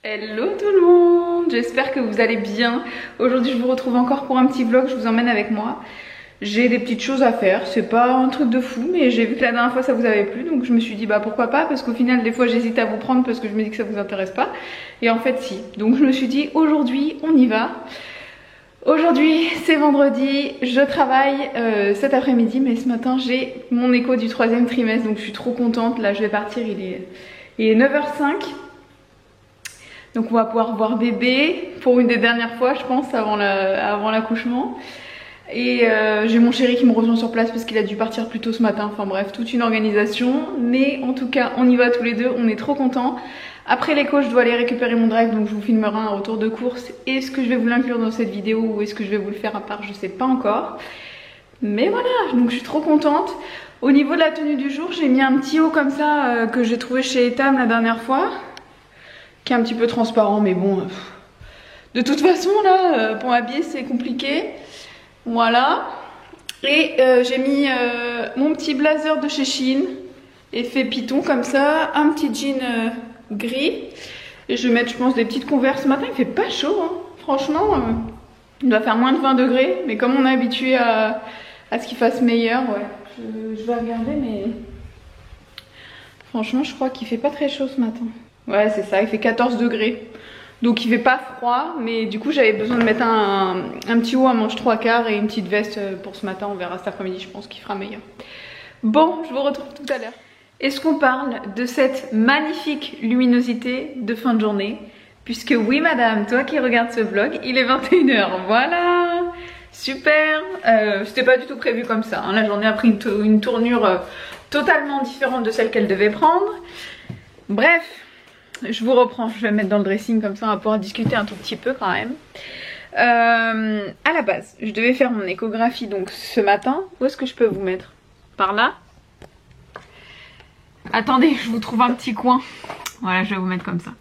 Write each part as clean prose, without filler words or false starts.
Hello tout le monde, j'espère que vous allez bien. Aujourd'hui je vous retrouve encore pour un petit vlog, je vous emmène avec moi. J'ai des petites choses à faire, c'est pas un truc de fou, mais j'ai vu que la dernière fois ça vous avait plu, donc je me suis dit bah pourquoi pas, parce qu'au final des fois j'hésite à vous prendre parce que je me dis que ça vous intéresse pas, et en fait si. Donc je me suis dit aujourd'hui on y va. Aujourd'hui c'est vendredi, je travaille cet après-midi, mais ce matin j'ai mon écho du 3e trimestre, donc je suis trop contente. Là je vais partir, il est 9h05. Donc on va pouvoir voir bébé pour une des dernières fois je pense avant l'accouchement. Et j'ai mon chéri qui me rejoint sur place parce qu'il a dû partir plus tôt ce matin. Enfin bref, toute une organisation. Mais en tout cas on y va tous les deux, on est trop contents. Après l'écho je dois aller récupérer mon drive, donc je vous filmerai un retour de course. Est-ce que je vais vous l'inclure dans cette vidéo ou est-ce que je vais vous le faire à part, je sais pas encore. Mais voilà, donc je suis trop contente. Au niveau de la tenue du jour, j'ai mis un petit haut comme ça que j'ai trouvé chez Etam la dernière fois, qui est un petit peu transparent, mais bon, de toute façon là, pour m'habiller c'est compliqué. Voilà. Et j'ai mis mon petit blazer de chez Shein, effet python comme ça, un petit jean gris. Et je vais mettre, je pense, des petites Converse. Ce matin il fait pas chaud, hein. Franchement, il doit faire moins de 20 degrés, mais comme on est habitué à ce qu'il fasse meilleur, ouais. Je vais regarder, mais franchement je crois qu'il fait pas très chaud ce matin. Ouais c'est ça, il fait 14 degrés. Donc il fait pas froid, mais du coup j'avais besoin de mettre un petit haut à manches 3/4 et une petite veste pour ce matin. On verra cet après-midi, je pense qu'il fera meilleur. Bon, je vous retrouve tout à l'heure. Est-ce qu'on parle de cette magnifique luminosité de fin de journée? Puisque oui madame, toi qui regardes ce vlog, il est 21h, voilà. Super. C'était pas du tout prévu comme ça, hein. La journée a pris une tournure totalement différente de celle qu'elle devait prendre. Bref, je vous reprends, je vais me mettre dans le dressing comme ça on va pouvoir discuter un tout petit peu quand même. À la base, je devais faire mon échographie donc ce matin. Où est-ce que je peux vous mettre? Par là? Attendez, je vous trouve un petit coin. Voilà, je vais vous mettre comme ça.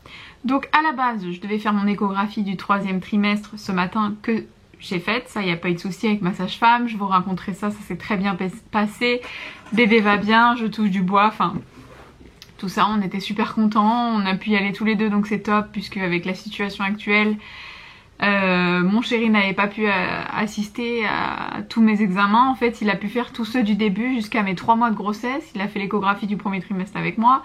Donc à la base, je devais faire mon échographie du 3e trimestre ce matin que j'ai faite. Ça, il n'y a pas eu de souci avec ma sage-femme. Je vous raconterai ça, ça s'est très bien passé. Bébé va bien, je touche du bois, enfin... Tout ça, on était super contents, on a pu y aller tous les deux donc c'est top puisque avec la situation actuelle, mon chéri n'avait pas pu assister à tous mes examens. En fait, il a pu faire tous ceux du début jusqu'à mes 3 mois de grossesse. Il a fait l'échographie du 1er trimestre avec moi.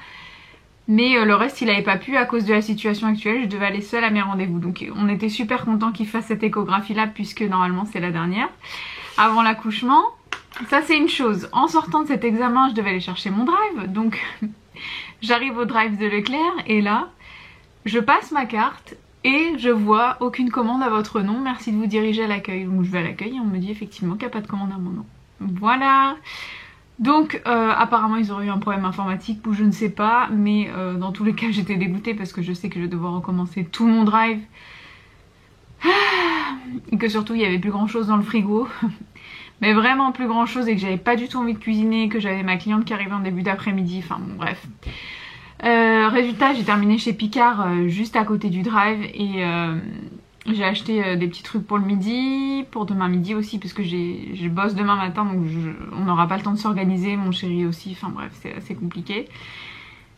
Mais le reste, il n'avait pas pu à cause de la situation actuelle. Je devais aller seule à mes rendez-vous. Donc on était super contents qu'il fasse cette échographie-là puisque normalement c'est la dernière. Avant l'accouchement, ça c'est une chose. En sortant de cet examen, je devais aller chercher mon drive. Donc... J'arrive au drive de Leclerc et là, je passe ma carte et je vois aucune commande à votre nom. Merci de vous diriger à l'accueil. Donc je vais à l'accueil et on me dit effectivement qu'il n'y a pas de commande à mon nom. Voilà. Donc apparemment ils auraient eu un problème informatique ou je ne sais pas. Mais dans tous les cas j'étais dégoûtée parce que je sais que je vais devoir recommencer tout mon drive. Et que surtout il n'y avait plus grand chose dans le frigo. Mais vraiment plus grand chose et que j'avais pas du tout envie de cuisiner, que j'avais ma cliente qui arrivait en début d'après-midi, enfin bon bref. Résultat, j'ai terminé chez Picard juste à côté du drive et j'ai acheté des petits trucs pour le midi, pour demain midi aussi parce que je bosse demain matin donc on n'aura pas le temps de s'organiser, mon chéri aussi, enfin bref c'est assez compliqué.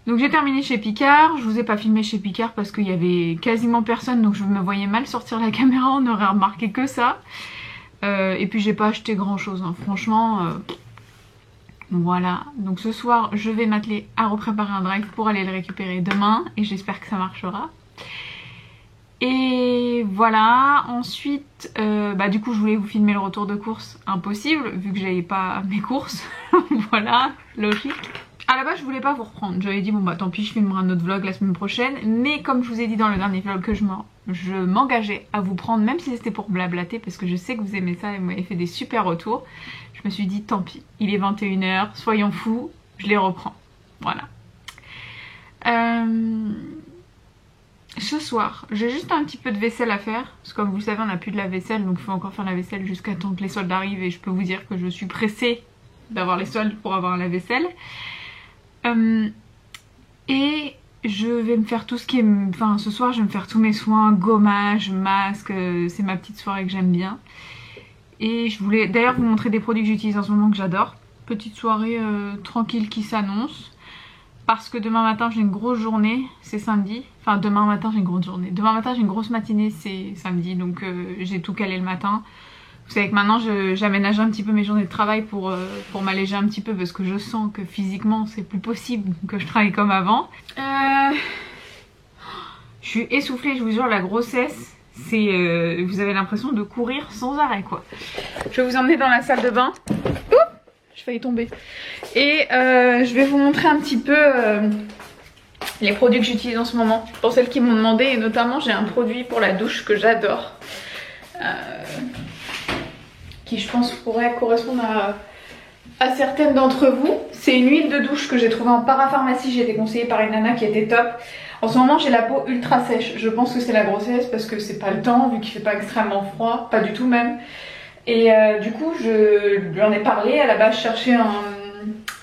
Donc j'ai terminé chez Picard, je vous ai pas filmé chez Picard parce qu'il y avait quasiment personne donc je me voyais mal sortir la caméra, on n'aurait remarqué que ça. Et puis j'ai pas acheté grand chose, hein. Franchement, voilà. Donc ce soir je vais m'atteler à repréparer un drive pour aller le récupérer demain et j'espère que ça marchera. Et voilà, ensuite, du coup je voulais vous filmer le retour de course, impossible vu que j'avais pas mes courses, voilà, logique. À la base je voulais pas vous reprendre, j'avais dit bon bah tant pis je filmerai un autre vlog la semaine prochaine, mais comme je vous ai dit dans le dernier vlog que je m'engageais à vous prendre même si c'était pour blablater parce que je sais que vous aimez ça et vous m'avez fait des super retours, je me suis dit tant pis, il est 21h, soyons fous, je les reprends, voilà. Ce soir j'ai juste un petit peu de vaisselle à faire, parce que comme vous le savez on n'a plus de la vaisselle donc il faut encore faire la vaisselle jusqu'à temps que les soldes arrivent et je peux vous dire que je suis pressée d'avoir les soldes pour avoir la vaisselle. Et je vais me faire tout ce qui est... Enfin ce soir je vais me faire tous mes soins, gommage, masque, c'est ma petite soirée que j'aime bien. Et je voulais d'ailleurs vous montrer des produits que j'utilise en ce moment que j'adore. Petite soirée tranquille qui s'annonce. Parce que demain matin j'ai une grosse journée, c'est samedi. Enfin, demain matin, j'ai une grosse journée. Demain matin, j'ai une grosse matinée, c'est samedi, donc j'ai tout calé le matin. Vous savez que maintenant, j'aménage un petit peu mes journées de travail pour m'alléger un petit peu parce que je sens que physiquement, c'est plus possible que je travaille comme avant. Je suis essoufflée, je vous jure, la grossesse, c'est... vous avez l'impression de courir sans arrêt, quoi. Je vais vous emmener dans la salle de bain. Ouh, j'ai failli tomber. Et je vais vous montrer un petit peu les produits que j'utilise en ce moment. Pour celles qui m'ont demandé, et notamment, j'ai un produit pour la douche que j'adore. Qui je pense pourrait correspondre à certaines d'entre vous. C'est une huile de douche que j'ai trouvée en parapharmacie, j'ai été conseillée par une nana qui était top. En ce moment j'ai la peau ultra sèche, je pense que c'est la grossesse parce que c'est pas le temps vu qu'il fait pas extrêmement froid, pas du tout même. Et du coup je lui en ai parlé, à la base je cherchais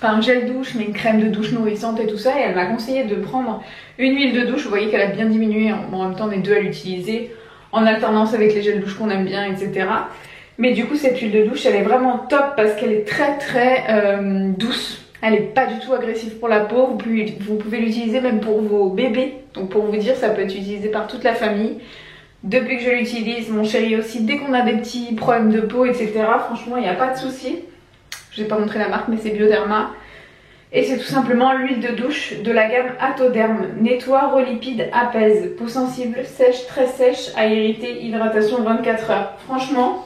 pas un gel douche mais une crème de douche nourrissante et tout ça, et elle m'a conseillé de prendre une huile de douche. Vous voyez qu'elle a bien diminué, en même temps on est deux à l'utiliser en alternance avec les gels douche qu'on aime bien, etc. Mais du coup cette huile de douche elle est vraiment top parce qu'elle est très douce. Elle est pas du tout agressive pour la peau. Vous pouvez l'utiliser même pour vos bébés. Donc pour vous dire, ça peut être utilisé par toute la famille. Depuis que je l'utilise, mon chéri aussi, dès qu'on a des petits problèmes de peau, etc. Franchement il n'y a pas de souci. Je vais pas montrer la marque mais c'est Bioderma. Et c'est tout simplement l'huile de douche de la gamme Atoderm. Nettoie, relipide, apaise. Peau sensible, sèche, très sèche, à irriter, hydratation 24 heures. Franchement...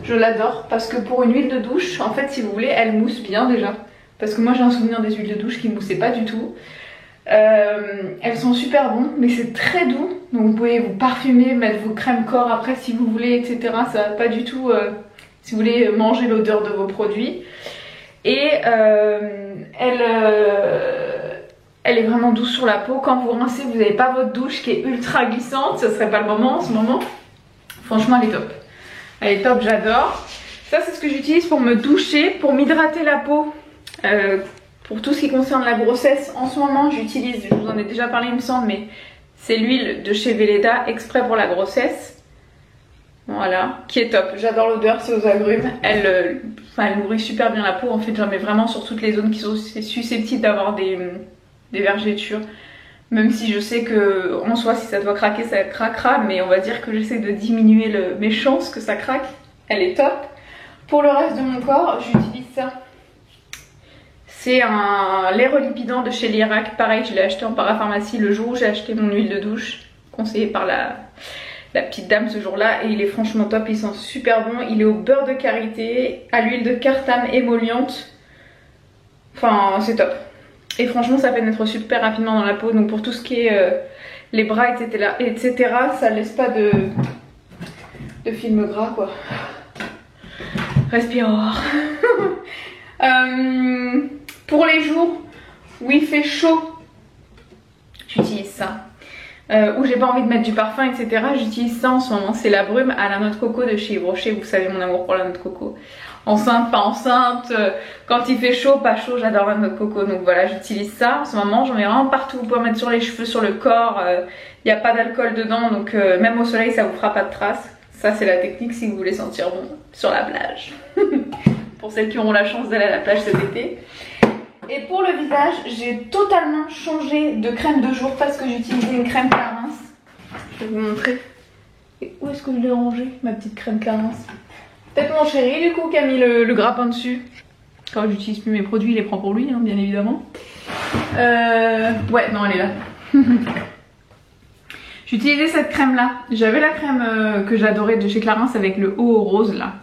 je l'adore parce que pour une huile de douche, en fait si vous voulez, elle mousse bien déjà. Parce que moi j'ai un souvenir des huiles de douche qui ne moussaient pas du tout. Elles sont super bonnes mais c'est très doux. Donc vous pouvez vous parfumer, mettre vos crèmes corps après si vous voulez, etc. Ça va pas du tout si vous voulez manger l'odeur de vos produits. Et elle est vraiment douce sur la peau. Quand vous rincez, vous n'avez pas votre douche qui est ultra glissante. Ce serait pas le moment en ce moment. Franchement elle est top. Elle est top, j'adore. Ça c'est ce que j'utilise pour me doucher, pour m'hydrater la peau. Pour tout ce qui concerne la grossesse, en ce moment j'utilise, je vous en ai déjà parlé il me semble, mais c'est l'huile de chez Velleda, exprès pour la grossesse. Voilà, qui est top. J'adore l'odeur, c'est aux agrumes. Elle nourrit super bien la peau. En fait j'en mets vraiment sur toutes les zones qui sont susceptibles d'avoir des vergetures. Même si je sais que en soi si ça doit craquer ça craquera, mais on va dire que j'essaie de diminuer mes chances que ça craque. Elle est top. Pour le reste de mon corps j'utilise ça. C'est un lait relipidant de chez Lirac. Pareil je l'ai acheté en parapharmacie le jour où j'ai acheté mon huile de douche, conseillée par la petite dame ce jour là, et il est franchement top, il sent super bon. Il est au beurre de karité, à l'huile de cartame émolliente. Enfin c'est top. Et franchement ça pénètre super rapidement dans la peau, donc pour tout ce qui est les bras etc. ça laisse pas de film gras quoi. Respire. Pour les jours où il fait chaud, j'utilise ça. Où j'ai pas envie de mettre du parfum etc. J'utilise ça en ce moment, c'est la brume à la noix de coco de chez Yves Rocher. Vous savez mon amour pour la noix de coco. Enceinte, pas enceinte, quand il fait chaud, pas chaud, j'adore la noix de coco. Donc voilà, j'utilise ça en ce moment, j'en mets vraiment partout. Vous pouvez en mettre sur les cheveux, sur le corps, il n'y a pas d'alcool dedans, donc même au soleil ça vous fera pas de traces. Ça c'est la technique si vous voulez sentir bon sur la plage. Pour celles qui auront la chance d'aller à la plage cet été. Et pour le visage, j'ai totalement changé de crème de jour parce que j'utilisais une crème Clarins. Je vais vous montrer. Et où est-ce que je l'ai rangée, ma petite crème Clarins? Peut-être mon chéri du coup qui a mis le grappin dessus. Quand j'utilise plus mes produits, il les prend pour lui, hein, bien évidemment. Ouais, non, elle est là. J'utilisais cette crème là. J'avais la crème que j'adorais de chez Clarins avec le haut rose là.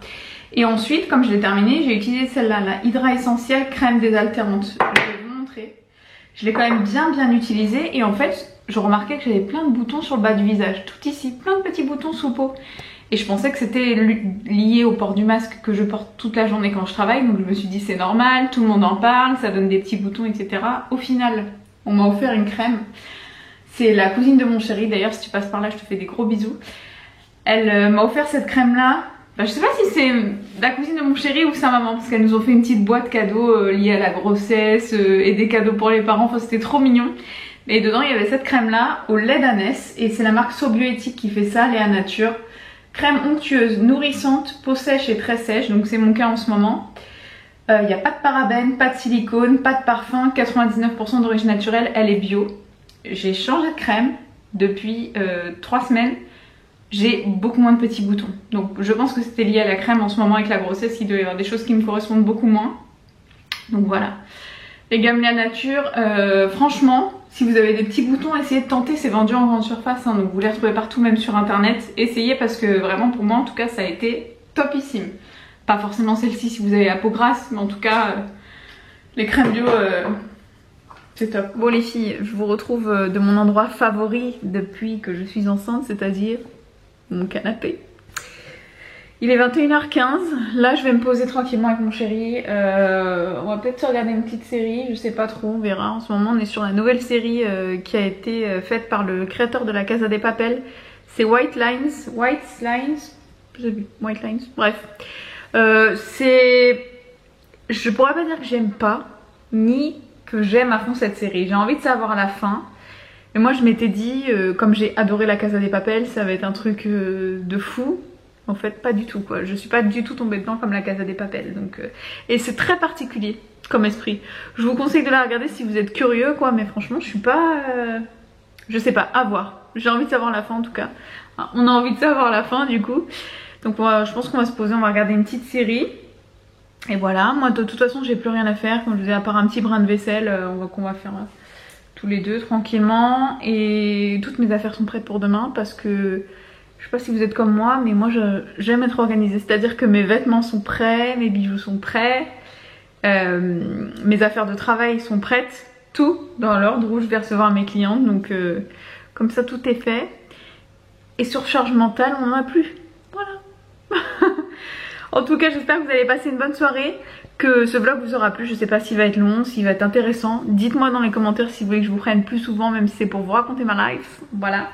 Et ensuite, comme je l'ai terminée, j'ai utilisé celle-là, la Hydra Essentielle crème désaltérante. Je vais vous montrer. Je l'ai quand même bien utilisée et en fait, je remarquais que j'avais plein de boutons sur le bas du visage. Tout ici, plein de petits boutons sous peau. Et je pensais que c'était lié au port du masque que je porte toute la journée quand je travaille. Donc je me suis dit c'est normal, tout le monde en parle, ça donne des petits boutons, etc. Au final, on m'a offert une crème. C'est la cousine de mon chéri, d'ailleurs si tu passes par là je te fais des gros bisous. Elle m'a offert cette crème là. Enfin, je sais pas si c'est la cousine de mon chéri ou sa maman, parce qu'elles nous ont fait une petite boîte cadeau liée à la grossesse et des cadeaux pour les parents, enfin c'était trop mignon. Et dedans il y avait cette crème là au lait d'ânesse et c'est la marque Sobioéthique qui fait ça, Léa Nature. Crème onctueuse, nourrissante, peau sèche et très sèche, donc c'est mon cas en ce moment. Il n'y a pas de parabènes, pas de silicone, pas de parfum, 99% d'origine naturelle, elle est bio. J'ai changé de crème depuis 3 semaines, j'ai beaucoup moins de petits boutons. Donc je pense que c'était lié à la crème en ce moment avec la grossesse, il doit y avoir des choses qui me correspondent beaucoup moins. Donc voilà. Les Gamellia Nature, franchement, si vous avez des petits boutons, essayez de tenter, c'est vendu en grande surface, hein, donc vous les retrouvez partout, même sur internet. Essayez parce que vraiment pour moi en tout cas ça a été topissime. Pas forcément celle-ci si vous avez la peau grasse, mais en tout cas les crèmes bio c'est top. Bon les filles, je vous retrouve de mon endroit favori depuis que je suis enceinte, c'est-à-dire mon canapé. Il est 21h15, là je vais me poser tranquillement avec mon chéri, on va peut-être se regarder une petite série, je sais pas trop, on verra. En ce moment on est sur la nouvelle série qui a été faite par le créateur de la Casa de Papel, c'est White Lines, bref. Je pourrais pas dire que j'aime pas, ni que j'aime à fond cette série, j'ai envie de savoir la fin. Mais moi je m'étais dit, comme j'ai adoré la Casa de Papel, ça va être un truc de fou. En fait pas du tout quoi, je suis pas du tout tombée dedans comme la Casa de Papel donc, et c'est très particulier comme esprit. Je vous conseille de la regarder si vous êtes curieux quoi, mais franchement je suis pas... je sais pas, à voir. J'ai envie de savoir la fin en tout cas. On a envie de savoir la fin du coup. Donc je pense qu'on va se poser, on va regarder une petite série. Et voilà, moi de toute façon j'ai plus rien à faire, comme je vous disais, à part un petit brin de vaisselle qu'on va faire tous les deux tranquillement. Et toutes mes affaires sont prêtes pour demain parce que... Je sais pas si vous êtes comme moi, mais moi j'aime être organisée. C'est-à-dire que mes vêtements sont prêts, mes bijoux sont prêts, mes affaires de travail sont prêtes, tout dans l'ordre où je vais recevoir mes clientes. Donc comme ça tout est fait. Et surcharge mentale, on n'en a plus. Voilà. En tout cas, j'espère que vous allez passer une bonne soirée, que ce vlog vous aura plu. Je sais pas s'il va être long, s'il va être intéressant. Dites-moi dans les commentaires si vous voulez que je vous prenne plus souvent, même si c'est pour vous raconter ma life. Voilà.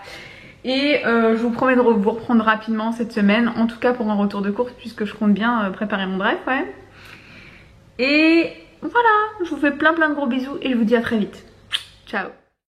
Et je vous promets de vous reprendre rapidement cette semaine, en tout cas pour un retour de course puisque je compte bien préparer mon drive quand même. Et voilà, je vous fais plein de gros bisous et je vous dis à très vite. Ciao.